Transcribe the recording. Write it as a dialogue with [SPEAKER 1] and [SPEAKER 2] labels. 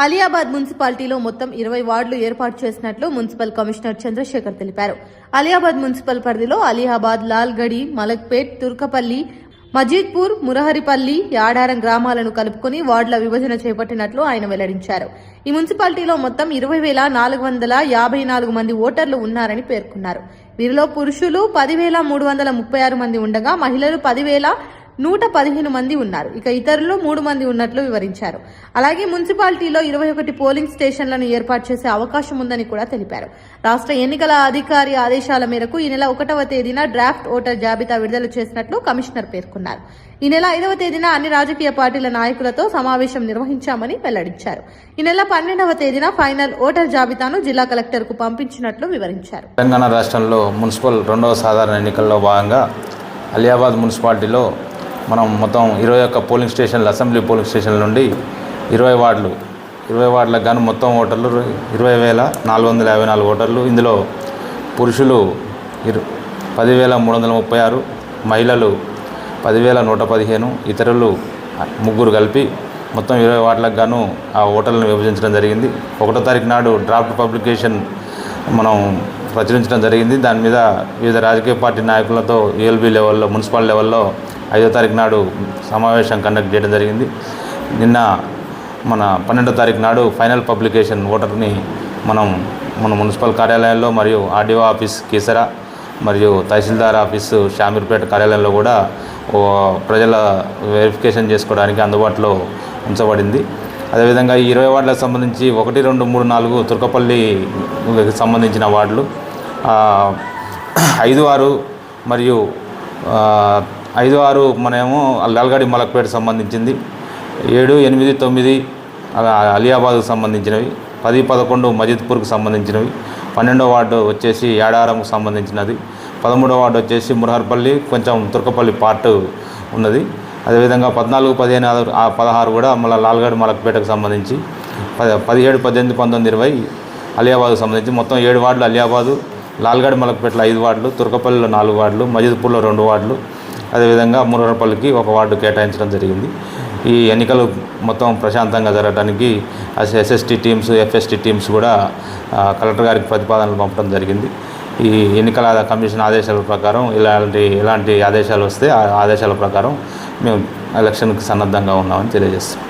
[SPEAKER 1] అలియాబాద్ మున్సిపాలిటీలో మొత్తం 20 వార్డులు ఏర్పాటు చేసినట్లు మున్సిపల్ కమిషనర్ చంద్రశేఖర్ తెలిపారు. అలియాబాద్ మున్సిపల్ పరిధిలో అలియాబాద్, లాల్గడి, మలక్పేట్, తుర్కపల్లి, మజీద్పూర్, మురహరిపల్లి, యాడారం గ్రామాలను కలుపుకుని వార్డుల విభజన చేపట్టినట్లు ఆయన వెల్లడించారు. ఈ మున్సిపాలిటీలో మొత్తం 20,454 మంది ఓటర్లు ఉన్నారని పేర్కొన్నారు. వీరిలో పురుషులు 10,336 మంది ఉండగా మహిళలు 10,115 మంది ఉన్నారు. ఇక ఇతరులు 3 మంది ఉన్నట్లు వివరించారు. అలాగే మున్సిపాలిటీలో 21 పోలింగ్ స్టేషన్లను ఏర్పాటు చేసే అవకాశం ఉందని కూడా తెలిపారు. రాష్ట్ర ఎన్నికల అధికారి ఆదేశాల మేరకు ఈ నెల 1వ తేదీన డ్రాఫ్ట్ ఓటర్ జాబితా విడుదల చేసినట్లు కమిషనర్ పేర్కొన్నారు. ఈ నెల 5వ తేదీన అన్ని రాజకీయ పార్టీల నాయకులతో సమావేశం నిర్వహించామని వెల్లడించారు. ఈ నెల 12వ తేదీన ఫైనల్ ఓటర్ జాబితాను జిల్లా కలెక్టర్కు పంపించినట్లు వివరించారు.
[SPEAKER 2] తెలంగాణ రాష్ట్రంలో మున్సిపల్ 2వ సాధారణ ఎన్నికల్లో భాగంగా అలియాబాద్ మున్సిపాలిటీలో మనం మొత్తం 21 పోలింగ్ స్టేషన్లు, అసెంబ్లీ పోలింగ్ స్టేషన్ల నుండి 20 వార్డులకు గాను మొత్తం ఓటర్లు 20,454 ఓటర్లు. ఇందులో పురుషులు 10,336, మహిళలు 10,115, ఇతరులు 3 కలిపి మొత్తం 20 వార్డులకు గాను ఆ ఓటర్లను విభజించడం జరిగింది. 1వ తారీఖు నాడు డ్రాఫ్ట్ పబ్లికేషన్ మనం ప్రచురించడం జరిగింది. దాని మీద వివిధ రాజకీయ పార్టీ నాయకులతో యూఎల్బీ లెవెల్లో, మున్సిపల్ లెవెల్లో 5వ తారీఖు నాడు సమావేశం కండక్ట్ చేయడం జరిగింది. నిన్న మన 12వ తారీఖు నాడు ఫైనల్ పబ్లికేషన్ ఓటర్ని మన మున్సిపల్ కార్యాలయంలో మరియు ఆర్డీఓ ఆఫీస్ కీసరా మరియు తహసీల్దార్ ఆఫీసు షామీర్పేట కార్యాలయంలో కూడా ప్రజల వెరిఫికేషన్ చేసుకోవడానికి అందుబాటులో ఉంచబడింది. అదేవిధంగా ఈ 20 వార్డులకు సంబంధించి 1, 2, 3, 4 తుర్కపల్లికి సంబంధించిన వార్డులు, 5, 6 మరియు 5, 6 మనమేమో లాల్గడి, మలక్పేట సంబంధించింది, 7, 8, 9 అలియాబాద్కు సంబంధించినవి, 10, 11 మజీద్పూర్కు సంబంధించినవి, 12వ వార్డు వచ్చేసి యాడారంకు సంబంధించినది, 13వ వార్డు వచ్చేసి మురహర్పల్లి, కొంచెం తుర్కపల్లి పార్ట్ ఉన్నది. అదేవిధంగా 14, 15, 16 కూడా మళ్ళీ లాల్గడి, మలక్పేటకు సంబంధించి, 17, 18, 19, 20 అలియాబాద్కు సంబంధించి మొత్తం 7 వార్డులు అలియాబాదు, లాల్గడి, మలక్పేటలో 5 వార్డులు, తుర్కపల్లిలో 4 వార్డులు, మజీద్పూర్లో 2 వార్డులు, అదేవిధంగా మురహర్పల్లికి 1 వార్డు కేటాయించడం జరిగింది. ఈ ఎన్నికలు మొత్తం ప్రశాంతంగా జరగడానికి ఎస్ఎస్టీ టీమ్స్, ఎఫ్ఎస్టీ టీమ్స్ కూడా కలెక్టర్ గారికి ప్రతిపాదనలు పంపడం జరిగింది. ఈ ఎన్నికల కమిషన్ ఆదేశాల ప్రకారం ఎలాంటి ఆదేశాలు వస్తే ఆ ఆదేశాల ప్రకారం మేము ఎలక్షన్కి సన్నద్ధంగా ఉన్నామని తెలియజేస్తాం.